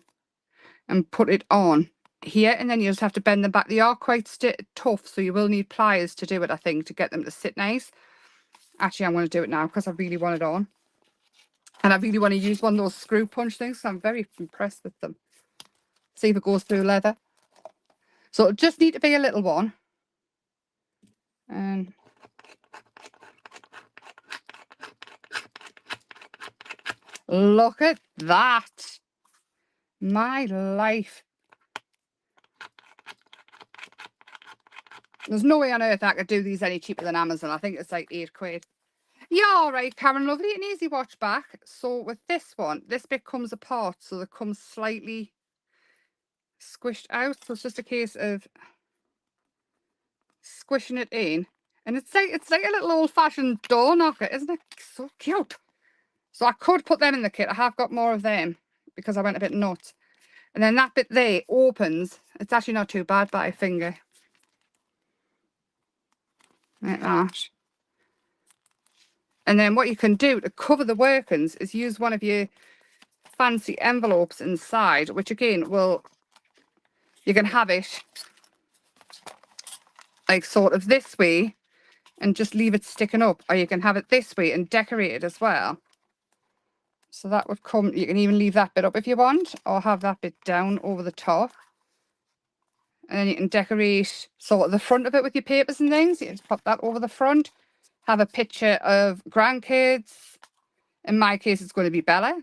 and put it on here, and then you just have to bend them back. They are quite tough, so you will need pliers to do it, I think, to get them to sit nice. Actually, I'm going to do it now because I really want it on. And I really want to use one of those screw punch things, so I'm very impressed with them. See if it goes through leather. So it'll just need to be a little one. And look at that. My life. There's no way on earth I could do these any cheaper than Amazon. I think it's like £8. Yeah, all right, Karen, lovely. An easy watch back. So with this one, this bit comes apart, so it comes slightly squished out. So it's just a case of squishing it in. And it's like a little old-fashioned door knocker, isn't it? So cute. So I could put them in the kit. I have got more of them because I went a bit nuts. And then that bit there opens. It's actually not too bad by a finger. Like that. And then what you can do to cover the workings is use one of your fancy envelopes inside, which again you can have it like sort of this way and just leave it sticking up, or you can have it this way and decorate it as well. So that would come, you can even leave that bit up if you want, or have that bit down over the top. And then you can decorate sort of the front of it with your papers and things. You just pop that over the front. Have a picture of grandkids. In my case, it's going to be Bella.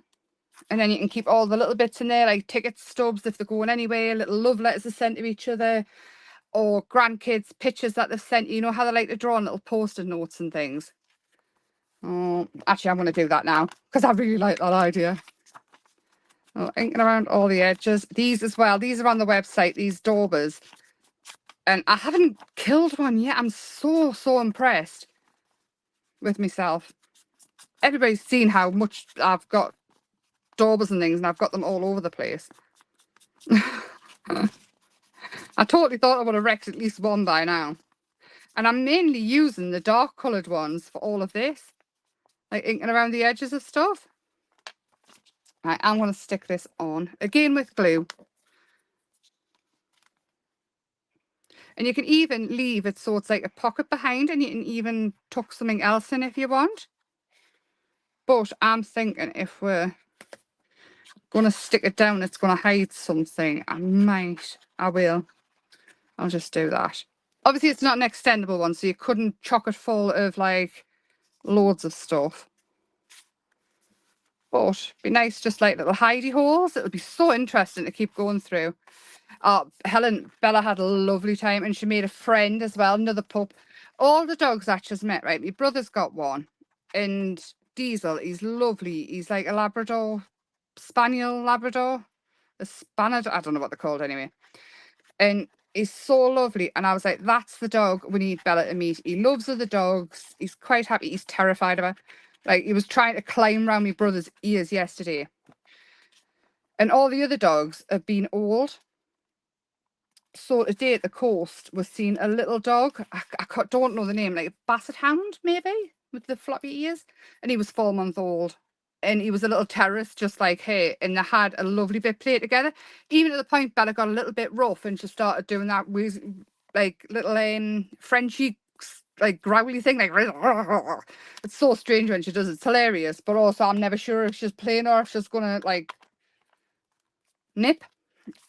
And then you can keep all the little bits in there, like ticket stubs if they're going anywhere, little love letters are sent to each other, or grandkids' pictures that they've sent. You know how they like to draw on little post-it notes and things. Oh, actually, I'm going to do that now because I really like that idea. Oh, inking around all the edges. These as well. These are on the website, these daubers. And I haven't killed one yet. I'm so impressed with myself. Everybody's seen how much I've got daubers and things, and I've got them all over the place. I totally thought I would have wrecked at least one by now. And I'm mainly using the dark coloured ones for all of this. Like inking around the edges of stuff. Right, I'm going to stick this on. Again with glue. And you can even leave it so it's like a pocket behind, and you can even tuck something else in if you want. But I'm thinking if we're going to stick it down, it's going to hide something. I will. I'll just do that. Obviously, it's not an extendable one, so you couldn't chock it full of like loads of stuff. But it'd be nice, just like little hidey holes. It would be so interesting to keep going through. Bella had a lovely time, and she made a friend as well, another pup. All the dogs I just met, right? My brother's got one, and Diesel, he's lovely. He's like a Labrador, Spaniel Labrador, a Spanish, I don't know what they're called anyway. And he's so lovely. And I was like, that's the dog we need Bella to meet. He loves other dogs. He's quite happy. He's terrified of her. Like, he was trying to climb around my brother's ears yesterday. And all the other dogs have been old. So today at the coast, we've seen a little dog. I don't know the name, like a basset hound, maybe, with the floppy ears. And he was 4 months old. and he was a little terrorist, just like her, and they had a lovely bit play together. Even at the point Bella got a little bit rough and she started doing that with like little Frenchy like growly thing, like it's so strange when she does it. It's hilarious, but also I'm never sure if she's playing or if she's gonna like nip.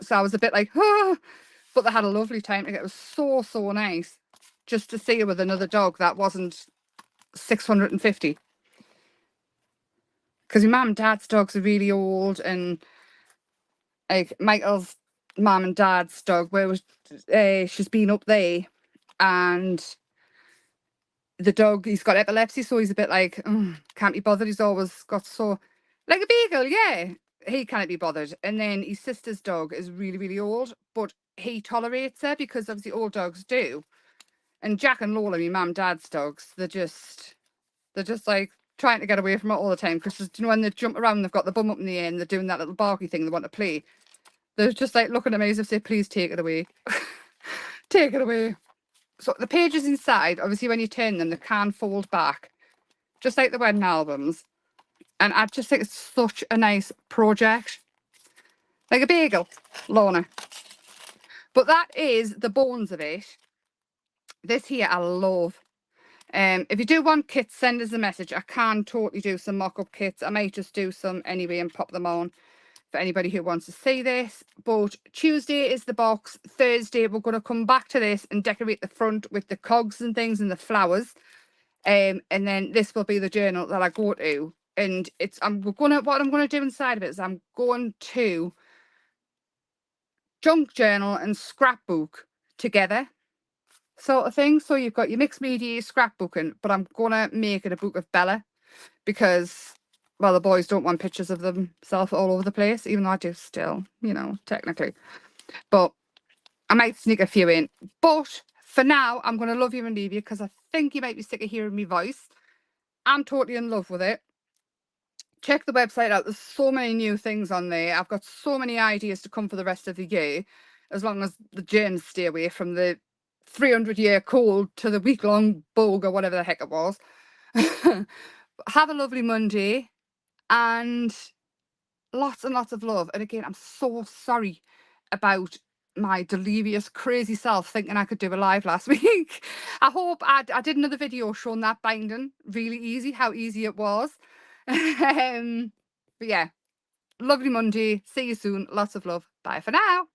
So I was a bit like, oh, but they had a lovely time together. It was so nice just to see her with another dog that wasn't 650. Because your mum and dad's dogs are really old, and like Michael's mum and dad's dog, where was she's been up there, and the dog, he's got epilepsy, so he's a bit like, can't be bothered. He's always got so like a beagle, yeah. He can't be bothered. And then his sister's dog is really old, but he tolerates her because obviously old dogs do. And Jack and Lola, my mum and dad's dogs, they're just like trying to get away from it all the time, because you know when they jump around, they've got the bum up in the air and they're doing that little barky thing, they want to play. They're just like looking at me as if they please take it away. Take it away. So the pages inside, obviously when you turn them, they can fold back, just like the wedding albums. And I just think it's such a nice project. Like a bagel, Lorna. But that is the bones of it. This here I love. If you do want kits, send us a message. I can totally do some mock-up kits. I might just do some anyway and pop them on for anybody who wants to see this. But Tuesday is the box. Thursday we're going to come back to this and decorate the front with the cogs and things and the flowers. And then this will be the journal that I go to. And it's what I'm gonna do inside of it is I'm going to junk journal and scrapbook together, sort of thing. So you've got your mixed media scrapbooking, but I'm gonna make it a book of Bella because, well, the boys don't want pictures of themselves all over the place, even though I do still, you know, technically. But I might sneak a few in. But for now, I'm gonna love you and leave you because I think you might be sick of hearing me voice. I'm totally in love with it. Check the website out. There's so many new things on there. I've got so many ideas to come for the rest of the year, as long as the germs stay away from the 300-year cold to the week-long bug or whatever the heck it was. Have a lovely Monday and lots and lots of love. And again, I'm so sorry about my delirious, crazy self thinking I could do a live last week. I hope I did another video showing that binding really easy, how easy it was. But yeah, lovely Monday. See you soon. Lots of love. Bye for now.